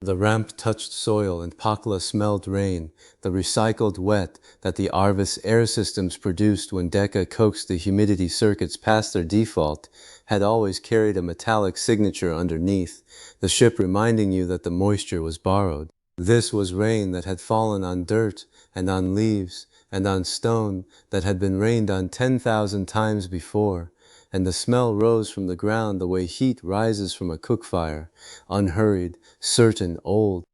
The ramp touched soil and Pakla smelled rain, the recycled wet that the Arvis air systems produced when Decca coaxed the humidity circuits past their default had always carried a metallic signature underneath, the ship reminding you that the moisture was borrowed. This was rain that had fallen on dirt and on leaves and on stone that had been rained on 10,000 times before, and the smell rose from the ground the way heat rises from a cook fire, unhurried, certain, old.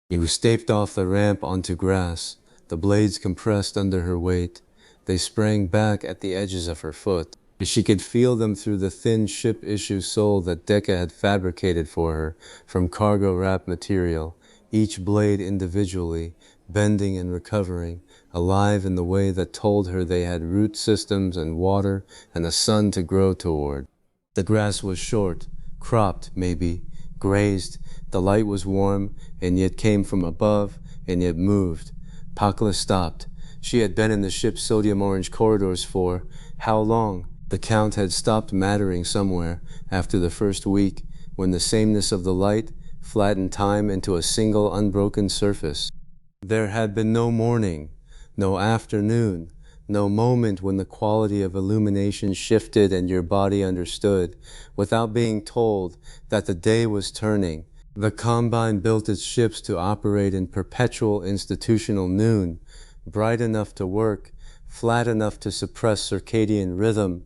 You stepped off the ramp onto grass, the blades compressed under her weight. They sprang back at the edges of her foot. She could feel them through the thin ship-issue sole that Decca had fabricated for her from cargo wrap material, each blade individually, bending and recovering, alive in the way that told her they had root systems and water and a sun to grow toward. The grass was short, cropped maybe, grazed. The light was warm, and yet came from above, and yet moved. Pakla stopped. She had been in the ship's sodium orange corridors for how long? The count had stopped mattering somewhere after the first week, when the sameness of the light flattened time into a single unbroken surface. There had been no morning, no afternoon, no moment when the quality of illumination shifted and your body understood, without being told that the day was turning. The Combine built its ships to operate in perpetual institutional noon, bright enough to work, flat enough to suppress circadian rhythm,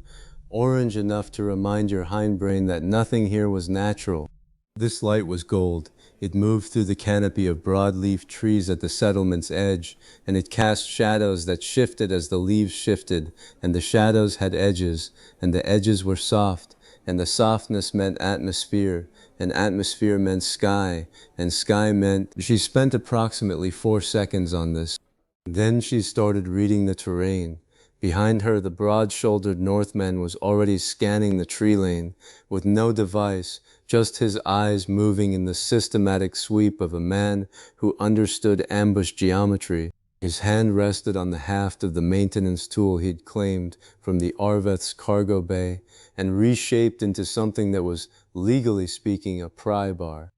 orange enough to remind your hindbrain that nothing here was natural. This light was gold. It moved through the canopy of broadleaf trees at the settlement's edge, and it cast shadows that shifted as the leaves shifted, and the shadows had edges, and the edges were soft, and the softness meant atmosphere, and atmosphere meant sky, and sky meant... She spent approximately 4 seconds on this. Then she started reading the terrain. Behind her, the broad-shouldered Northman was already scanning the tree lane, with no device, just his eyes moving in the systematic sweep of a man who understood ambush geometry. His hand rested on the haft of the maintenance tool he'd claimed from the Arveth's cargo bay and reshaped into something that was, legally speaking, a pry bar.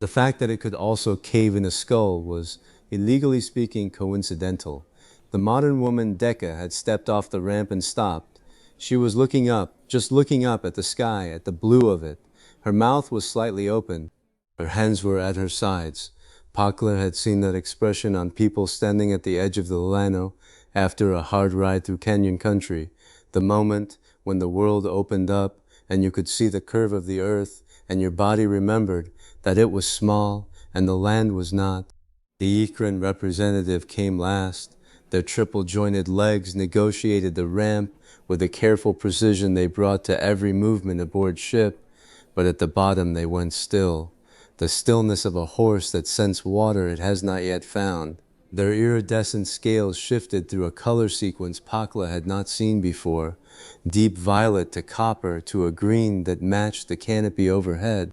The fact that it could also cave in a skull was, illegally speaking, coincidental. The modern woman Decca had stepped off the ramp and stopped. She was looking up, just looking up at the sky, at the blue of it. Her mouth was slightly open. Her hands were at her sides. Pakla had seen that expression on people standing at the edge of the Llano after a hard ride through canyon country. The moment when the world opened up and you could see the curve of the earth and your body remembered that it was small and the land was not. The Ikran representative came last. Their triple-jointed legs negotiated the ramp with the careful precision they brought to every movement aboard ship, but at the bottom they went still, the stillness of a horse that scents water it has not yet found. Their iridescent scales shifted through a color sequence Pakla had not seen before, deep violet to copper to a green that matched the canopy overhead.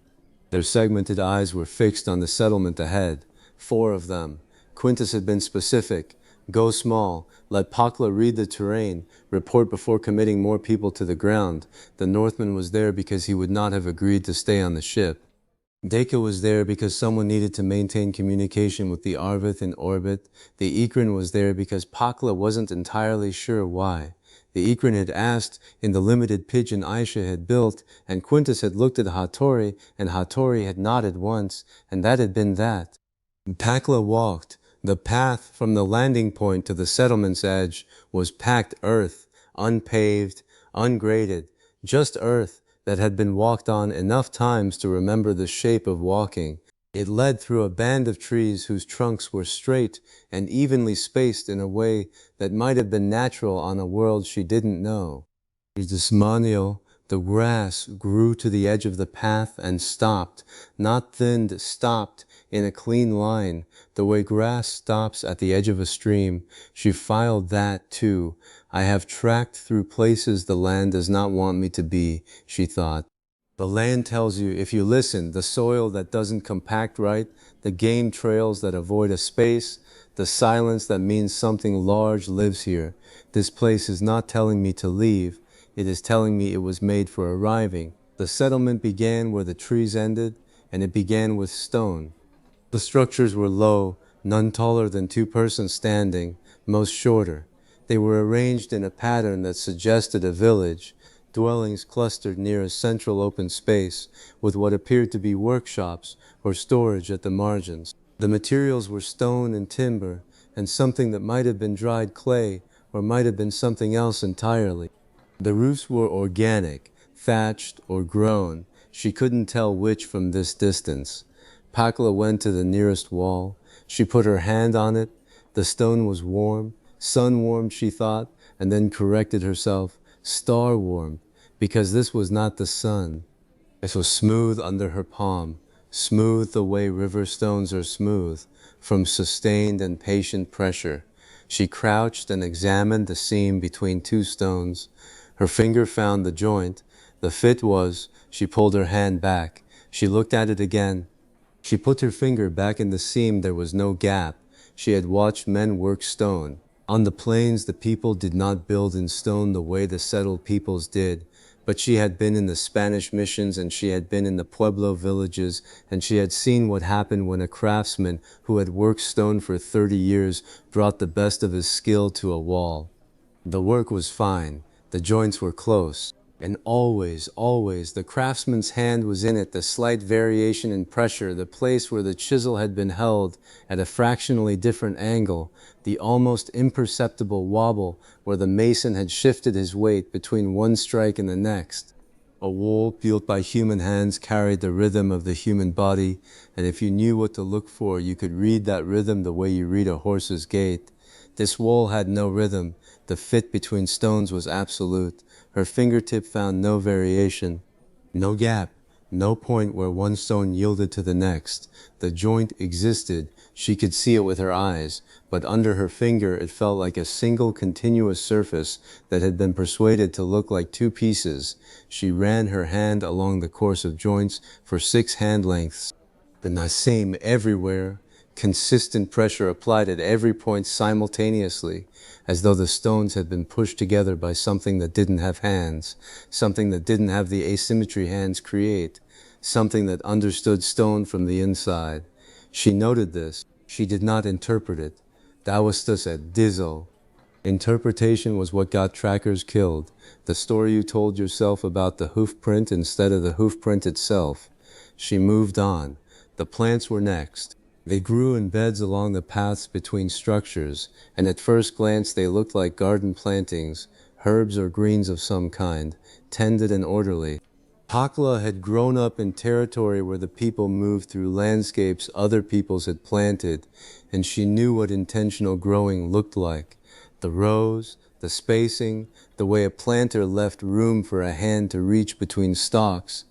Their segmented eyes were fixed on the settlement ahead, 4 of them. Quintus had been specific. Go small, let Pakla read the terrain, report before committing more people to the ground. The Northman was there because he would not have agreed to stay on the ship. Decca was there because someone needed to maintain communication with the Arvith in orbit. The Ikran was there because Pakla wasn't entirely sure why. The Ikran had asked in the limited pigeon Aisha had built, and Quintus had looked at Hattori, and Hattori had nodded once, and that had been that. Pakla walked. The path from the landing point to the settlement's edge was packed earth, unpaved, ungraded, just earth that had been walked on enough times to remember the shape of walking. It led through a band of trees whose trunks were straight and evenly spaced in a way that might have been natural on a world she didn't know. The grass grew to the edge of the path and stopped, not thinned, stopped in a clean line, the way grass stops at the edge of a stream. She filed that, too. I have tracked through places the land does not want me to be, she thought. The land tells you, if you listen, the soil that doesn't compact right, the game trails that avoid a space, the silence that means something large lives here. This place is not telling me to leave. It is telling me it was made for arriving. The settlement began where the trees ended, and it began with stone. The structures were low, none taller than two persons standing, most shorter. They were arranged in a pattern that suggested a village, dwellings clustered near a central open space, with what appeared to be workshops or storage at the margins. The materials were stone and timber, and something that might have been dried clay or might have been something else entirely. The roofs were organic, thatched or grown. She couldn't tell which from this distance. Pakla went to the nearest wall. She put her hand on it. The stone was warm, sun-warmed, she thought, and then corrected herself, star-warmed, because this was not the sun. It was smooth under her palm, smooth the way river stones are smooth, from sustained and patient pressure. She crouched and examined the seam between two stones. Her finger found the joint. The fit was, she pulled her hand back. She looked at it again. She put her finger back in the seam. There was no gap. She had watched men work stone. On the plains, the people did not build in stone the way the settled peoples did. But she had been in the Spanish missions, and she had been in the Pueblo villages, and she had seen what happened when a craftsman who had worked stone for 30 years brought the best of his skill to a wall. The work was fine. The joints were close. And always, always, the craftsman's hand was in it, the slight variation in pressure, the place where the chisel had been held at a fractionally different angle, the almost imperceptible wobble where the mason had shifted his weight between one strike and the next. A wall built by human hands carried the rhythm of the human body, and if you knew what to look for, you could read that rhythm the way you read a horse's gait. This wall had no rhythm. The fit between stones was absolute. Her fingertip found no variation, no gap, no point where one stone yielded to the next. The joint existed. She could see it with her eyes, but under her finger it felt like a single continuous surface that had been persuaded to look like two pieces. She ran her hand along the course of joints for 6 hand lengths. The same everywhere. Consistent pressure applied at every point simultaneously, as though the stones had been pushed together by something that didn't have hands, something that didn't have the asymmetry hands create, something that understood stone from the inside. She noted this. She did not interpret it. That was just a dizzle. Interpretation was what got trackers killed. The story you told yourself about the hoof print instead of the hoof print itself. She moved on. The plants were next. They grew in beds along the paths between structures, and at first glance they looked like garden plantings, herbs or greens of some kind, tended and orderly. Pakla had grown up in territory where the people moved through landscapes other peoples had planted, and she knew what intentional growing looked like. The rows, the spacing, the way a planter left room for a hand to reach between stalks.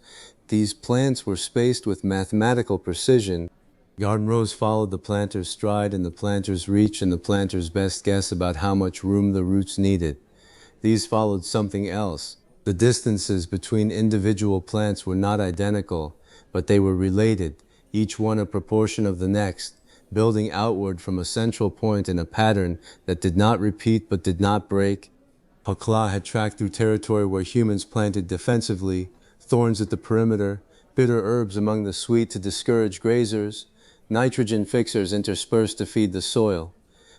These plants were spaced with mathematical precision. Garden rows followed the planter's stride and the planter's reach and the planter's best guess about how much room the roots needed. These followed something else. The distances between individual plants were not identical, but they were related, each one a proportion of the next, building outward from a central point in a pattern that did not repeat but did not break. Pakla had tracked through territory where humans planted defensively, thorns at the perimeter, bitter herbs among the sweet to discourage grazers, nitrogen fixers interspersed to feed the soil.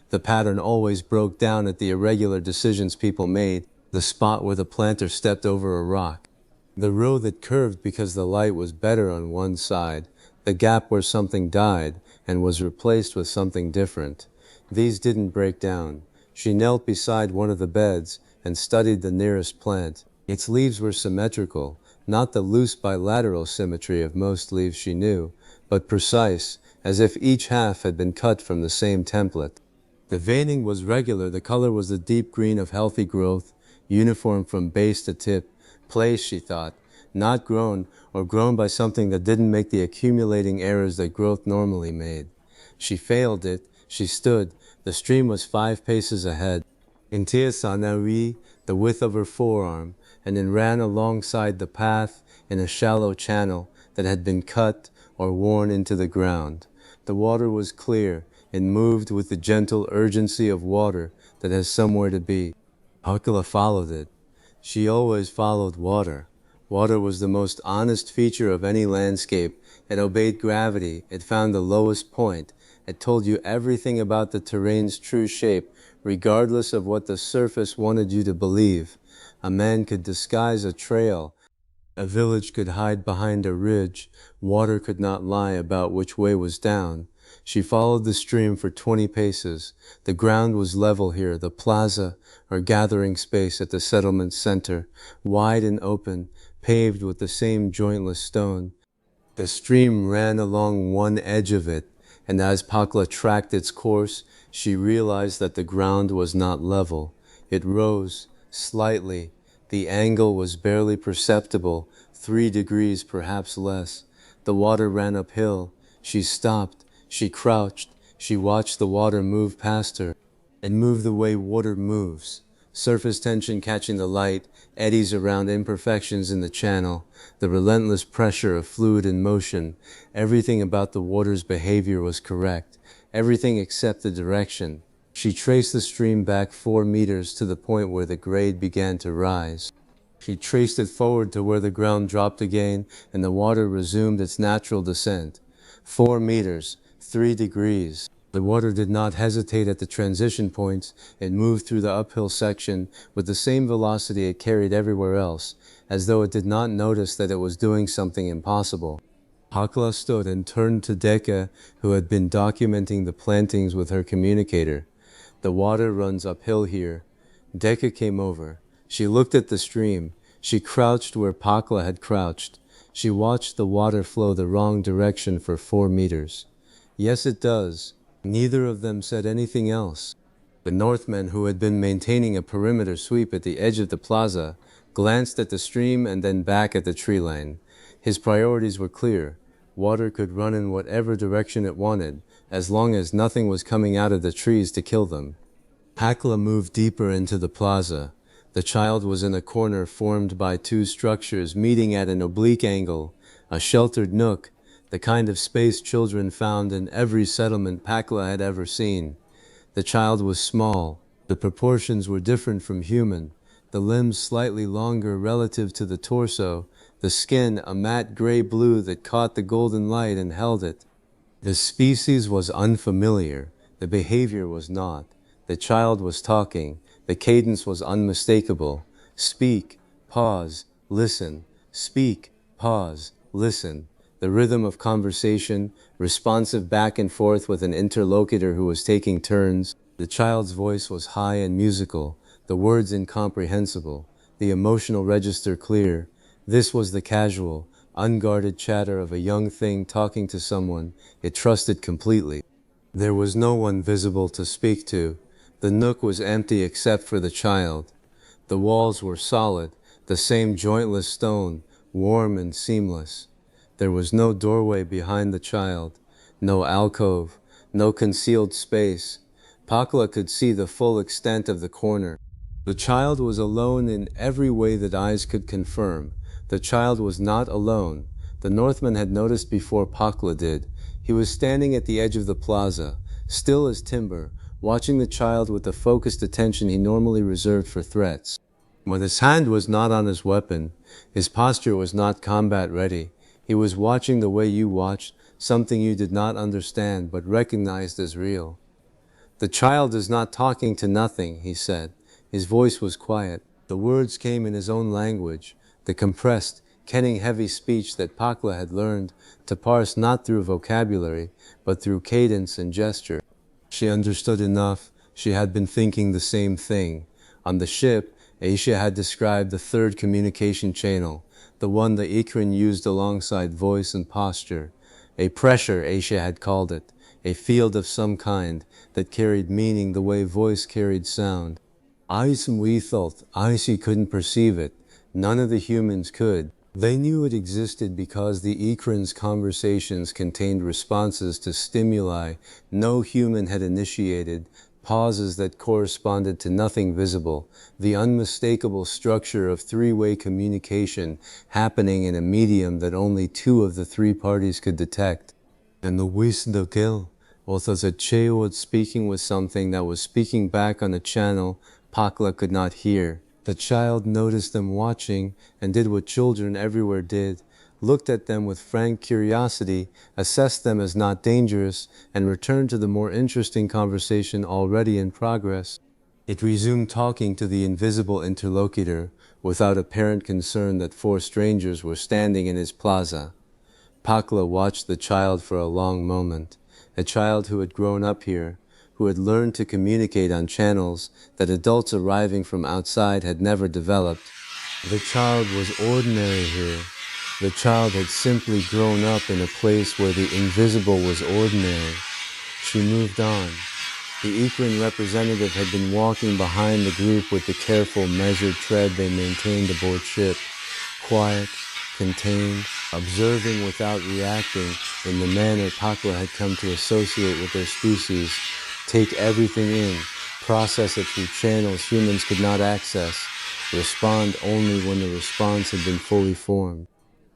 The pattern always broke down at the irregular decisions people made, the spot where the planter stepped over a rock, the row that curved because the light was better on one side, the gap where something died and was replaced with something different. These didn't break down. She knelt beside one of the beds and studied the nearest plant. Its leaves were symmetrical, not the loose bilateral symmetry of most leaves she knew, but precise, as if each half had been cut from the same template. The veining was regular. The color was the deep green of healthy growth, uniform from base to tip, placed, she thought, not grown, or grown by something that didn't make the accumulating errors that growth normally made. She failed it. She stood. The stream was 5 paces ahead. In Tiasanari, the width of her forearm, and it ran alongside the path in a shallow channel that had been cut or worn into the ground. The water was clear. It moved with the gentle urgency of water that has somewhere to be. Pakla followed it. She always followed water. Water was the most honest feature of any landscape. It obeyed gravity. It found the lowest point. It told you everything about the terrain's true shape, regardless of what the surface wanted you to believe. A man could disguise a trail. A village could hide behind a ridge. Water could not lie about which way was down. She followed the stream for 20 paces. The ground was level here, the plaza, or gathering space at the settlement's center, wide and open, paved with the same jointless stone. The stream ran along one edge of it, and as Pakla tracked its course, she realized that the ground was not level. It rose, slightly. The angle was barely perceptible, 3 degrees, perhaps less. The water ran uphill. She stopped. She crouched. She watched the water move past her. It moved the way water moves. Surface tension catching the light, eddies around imperfections in the channel, the relentless pressure of fluid in motion. Everything about the water's behavior was correct. Everything except the direction. She traced the stream back 4 meters to the point where the grade began to rise. She traced it forward to where the ground dropped again and the water resumed its natural descent. 4 meters, 3 degrees. The water did not hesitate at the transition points. It moved through the uphill section with the same velocity it carried everywhere else, as though it did not notice that it was doing something impossible. Pakla stood and turned to Deka, who had been documenting the plantings with her communicator. The water runs uphill here. Deka came over. She looked at the stream. She crouched where Pakla had crouched. She watched the water flow the wrong direction for 4 meters. Yes, it does. Neither of them said anything else. The Northman, who had been maintaining a perimeter sweep at the edge of the plaza, glanced at the stream and then back at the tree line. His priorities were clear. Water could run in whatever direction it wanted, as long as nothing was coming out of the trees to kill them. Pakla moved deeper into the plaza. The child was in a corner formed by 2 structures meeting at an oblique angle, a sheltered nook, the kind of space children found in every settlement Pakla had ever seen. The child was small. The proportions were different from human. The limbs slightly longer relative to the torso, the skin a matte gray-blue that caught the golden light and held it. The species was unfamiliar. The behavior was not. The child was talking. The cadence was unmistakable. Speak, pause, listen. Speak, pause, listen. The rhythm of conversation, responsive back and forth with an interlocutor who was taking turns. The child's voice was high and musical, the words incomprehensible, the emotional register clear. This was the casual, unguarded chatter of a young thing talking to someone it trusted completely. There was no one visible to speak to. The nook was empty except for the child. The walls were solid, the same jointless stone, warm and seamless. There was no doorway behind the child, no alcove, no concealed space. Pakla could see the full extent of the corner. The child was alone in every way that eyes could confirm. The child was not alone. The Northman had noticed before Pakla did. He was standing at the edge of the plaza, still as timber, watching the child with the focused attention he normally reserved for threats. When his hand was not on his weapon, his posture was not combat ready. He was watching the way you watched, something you did not understand but recognized as real. The child is not talking to nothing, he said. His voice was quiet. The words came in his own language, the compressed, kenning heavy speech that Pakla had learned to parse not through vocabulary, but through cadence and gesture. She understood enough. She had been thinking the same thing. On the ship, Aisha had described the 3rd communication channel, the one the Ikran used alongside voice and posture. A pressure, Aisha had called it, a field of some kind that carried meaning the way voice carried sound. We thought, Aisha couldn't perceive it. None of the humans could. They knew it existed because the Ikran's conversations contained responses to stimuli no human had initiated, pauses that corresponded to nothing visible, the unmistakable structure of 3-way communication happening in a medium that only 2 of the 3 parties could detect. And the Wisdokil, was as a Chewod speaking with something that was speaking back on a channel Pakla could not hear. The child noticed them watching and did what children everywhere did, looked at them with frank curiosity, assessed them as not dangerous, and returned to the more interesting conversation already in progress. It resumed talking to the invisible interlocutor without apparent concern that four strangers were standing in his plaza. Pakla watched the child for a long moment, a child who had grown up here, who had learned to communicate on channels that adults arriving from outside had never developed. The child was ordinary here. The child had simply grown up in a place where the invisible was ordinary. She moved on. The Ikran representative had been walking behind the group with the careful, measured tread they maintained aboard ship, quiet, contained, observing without reacting in the manner Pakla had come to associate with their species, take everything in, process it through channels humans could not access, respond only when the response had been fully formed.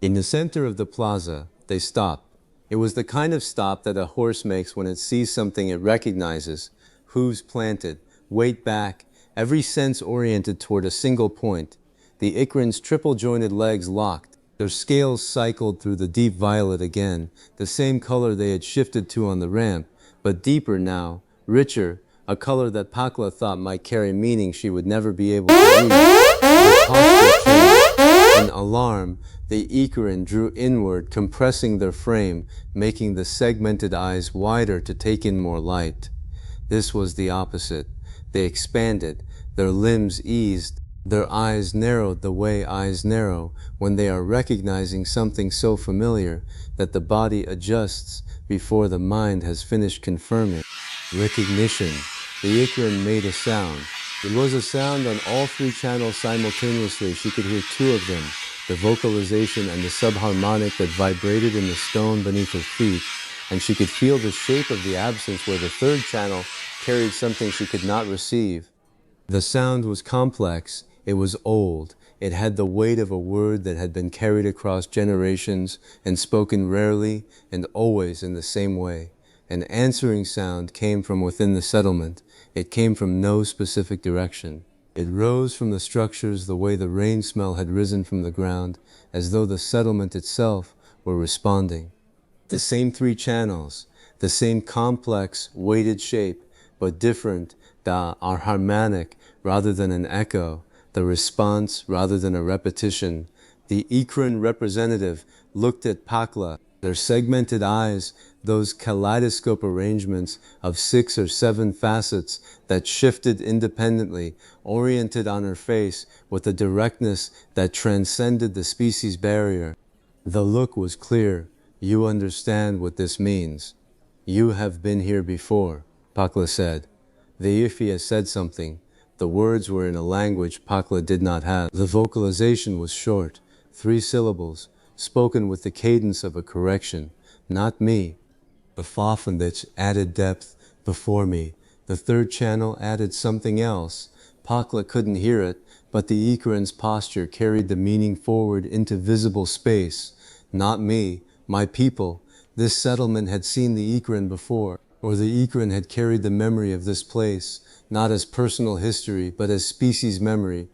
In the center of the plaza, they stopped. It was the kind of stop that a horse makes when it sees something it recognizes, hooves planted, weight back, every sense oriented toward a single point. The Ikran's triple-jointed legs locked, their scales cycled through the deep violet again, the same color they had shifted to on the ramp, but deeper now, richer, a color that Pakla thought might carry meaning she would never be able to read. The posture changed. In alarm, the Ikran drew inward, compressing their frame, making the segmented eyes wider to take in more light. This was the opposite. They expanded, their limbs eased, their eyes narrowed the way eyes narrow when they are recognizing something so familiar that the body adjusts before the mind has finished confirming. Recognition. The Ikran made a sound. It was a sound on all three channels simultaneously. She could hear two of them, the vocalization and the subharmonic that vibrated in the stone beneath her feet, and she could feel the shape of the absence where the third channel carried something she could not receive. The sound was complex, it was old, it had the weight of a word that had been carried across generations and spoken rarely and always in the same way. An answering sound came from within the settlement. It came from no specific direction. It rose from the structures the way the rain smell had risen from the ground, as though the settlement itself were responding. The same three channels, the same complex, weighted shape, but different, the harmonic rather than an echo, the response rather than a repetition. The Ikran representative looked at Pakla, their segmented eyes, those kaleidoscope arrangements of 6 or 7 facets that shifted independently, oriented on her face with a directness that transcended the species barrier. The look was clear. You understand what this means. You have been here before, Pakla said. The Ifia said something. The words were in a language Pakla did not have. The vocalization was short, 3 syllables, spoken with the cadence of a correction. Not me. The Fafandich added depth before me. The third channel added something else. Pakla couldn't hear it, but the Ikran's posture carried the meaning forward into visible space. Not me, my people. This settlement had seen the Ikran before, or the Ikran had carried the memory of this place, not as personal history, but as species memory.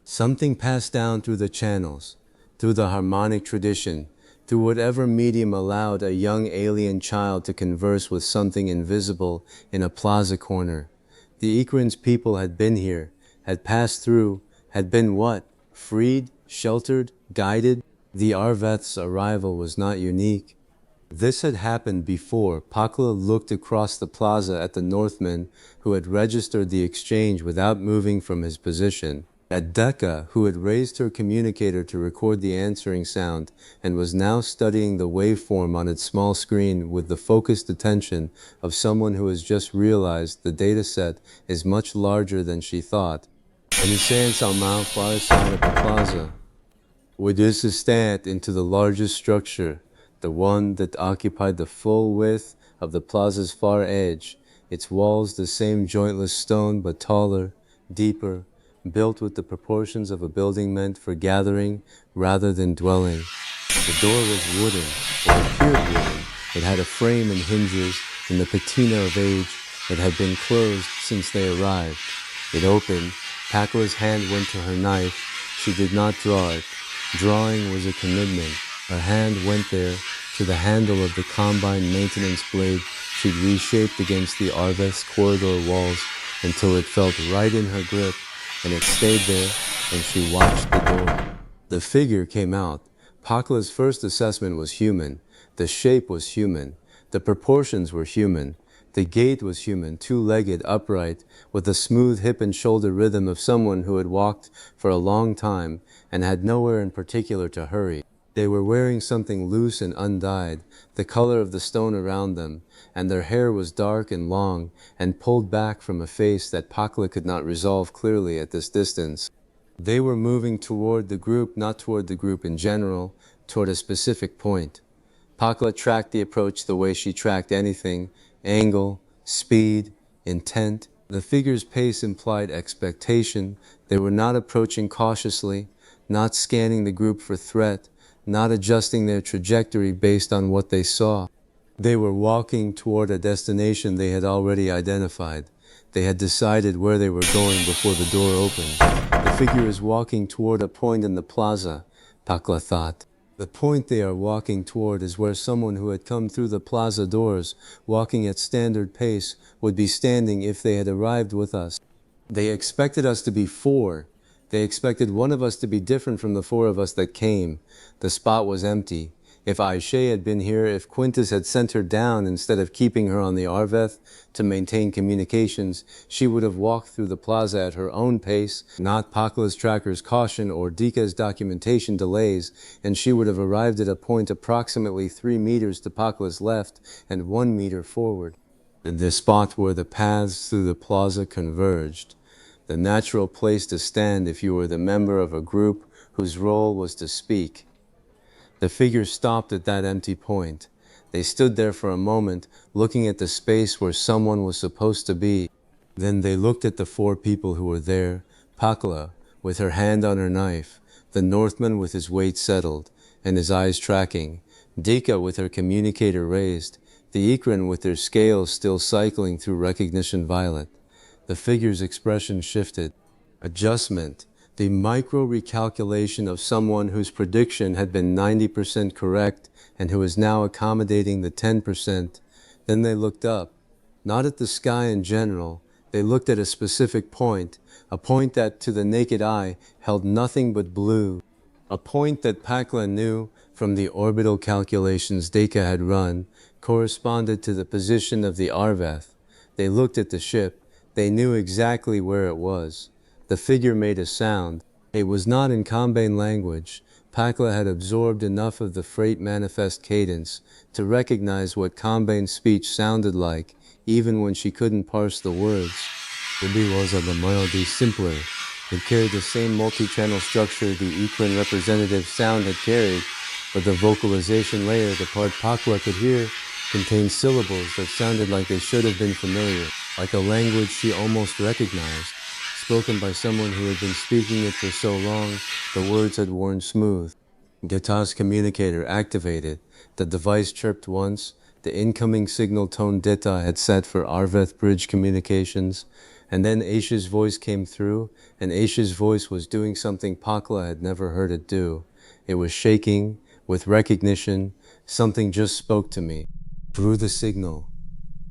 Something passed down through the channels, through the harmonic tradition, through whatever medium allowed a young alien child to converse with something invisible in a plaza corner. The Ikran's people had been here, had passed through, had been what? Freed, sheltered, guided? The Arveth's arrival was not unique. This had happened before. Pakla looked across the plaza at the Northman who had registered the exchange without moving from his position, at Decca who had raised her communicator to record the answering sound and was now studying the waveform on its small screen with the focused attention of someone who has just realized the dataset is much larger than she thought. And he said Salman far side of the plaza. We just stand into the largest structure, the one that occupied the full width of the plaza's far edge, its walls the same jointless stone but taller, deeper, built with the proportions of a building meant for gathering rather than dwelling. The door was wooden, or appeared wooden. It had a frame and hinges in the patina of age that had been closed since they arrived. It opened, Pakla's hand went to her knife. She did not draw it. Drawing was a commitment. Her hand went there, to the handle of the combine maintenance blade she'd reshaped against the Arveth's corridor walls until it felt right in her grip, and it stayed there, and she watched the door. The figure came out. Pakla's first assessment was human. The shape was human. The proportions were human. The gait was human, two-legged, upright, with the smooth hip and shoulder rhythm of someone who had walked for a long time and had nowhere in particular to hurry. They were wearing something loose and undyed, the color of the stone around them, and their hair was dark and long and pulled back from a face that Pakla could not resolve clearly at this distance. They were moving toward the group, not toward the group in general, toward a specific point. Pakla tracked the approach the way she tracked anything: angle, speed, intent. The figure's pace implied expectation. They were not approaching cautiously, not scanning the group for threat, not adjusting their trajectory based on what they saw. They were walking toward a destination they had already identified. They had decided where they were going before the door opened. The figure is walking toward a point in the plaza, Pakla thought. The point they are walking toward is where someone who had come through the plaza doors, walking at standard pace, would be standing if they had arrived with us. They expected us to be four. They expected one of us to be different from the four of us that came. The spot was empty. If Aisha had been here, if Quintus had sent her down instead of keeping her on the Arveth to maintain communications, she would have walked through the plaza at her own pace, not Pakla's tracker's caution or Dika's documentation delays, and she would have arrived at a point approximately 3 meters to Pakla's left and 1 meter forward. The spot where the paths through the plaza converged. The natural place to stand if you were the member of a group whose role was to speak. The figure stopped at that empty point. They stood there for a moment, looking at the space where someone was supposed to be. Then they looked at the four people who were there: Pakla, with her hand on her knife, the Northman with his weight settled and his eyes tracking, Dika with her communicator raised, the Ikran with their scales still cycling through recognition violet. The figure's expression shifted. Adjustment. The micro-recalculation of someone whose prediction had been 90% correct and who is now accommodating the 10%. Then they looked up. Not at the sky in general. They looked at a specific point, a point that to the naked eye held nothing but blue. A point that Pakla knew from the orbital calculations Deka had run corresponded to the position of the Arveth. They looked at the ship. They knew exactly where it was. The figure made a sound. It was not in Combane language. Pakla had absorbed enough of the freight manifest cadence to recognize what Combane speech sounded like, even when she couldn't parse the words. Maybe was the melody simpler. It carried the same multi-channel structure the Ikran representative sound had carried, but the vocalization layer, the part Pakla could hear, contained syllables that sounded like they should have been familiar, like a language she almost recognized. Spoken by someone who had been speaking it for so long, the words had worn smooth. Gita's communicator activated. The device chirped once. The incoming signal tone Dita had set for Arveth bridge communications. And then Aisha's voice came through, and Aisha's voice was doing something Pakla had never heard it do. It was shaking, with recognition. Something just spoke to me. Through the signal.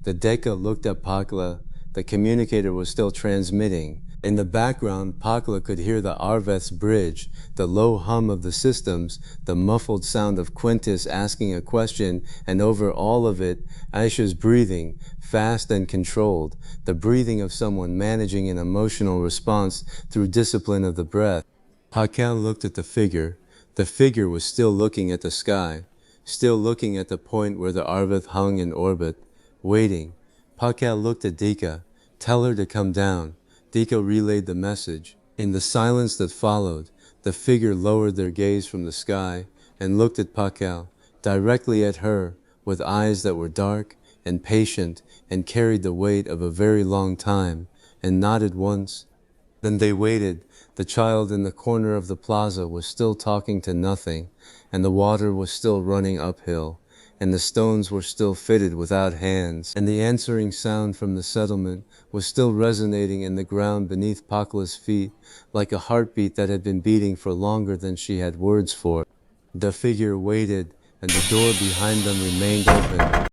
The Deka looked at Pakla. The communicator was still transmitting. In the background, Pakla could hear the Arveth's bridge, the low hum of the systems, the muffled sound of Quintus asking a question, and over all of it, Aisha's breathing, fast and controlled, the breathing of someone managing an emotional response through discipline of the breath. Pakla looked at the figure. The figure was still looking at the sky, still looking at the point where the Arveth hung in orbit, waiting. Pakla looked at Dika. Tell her to come down. Dika relayed the message. In the silence that followed, the figure lowered their gaze from the sky and looked at Pakla, directly at her, with eyes that were dark and patient and carried the weight of a very long time, and nodded once. Then they waited. The child in the corner of the plaza was still talking to nothing, and the water was still running uphill, and the stones were still fitted without hands, and the answering sound from the settlement was still resonating in the ground beneath Pakla's feet, like a heartbeat that had been beating for longer than she had words for. The figure waited, and the door behind them remained open.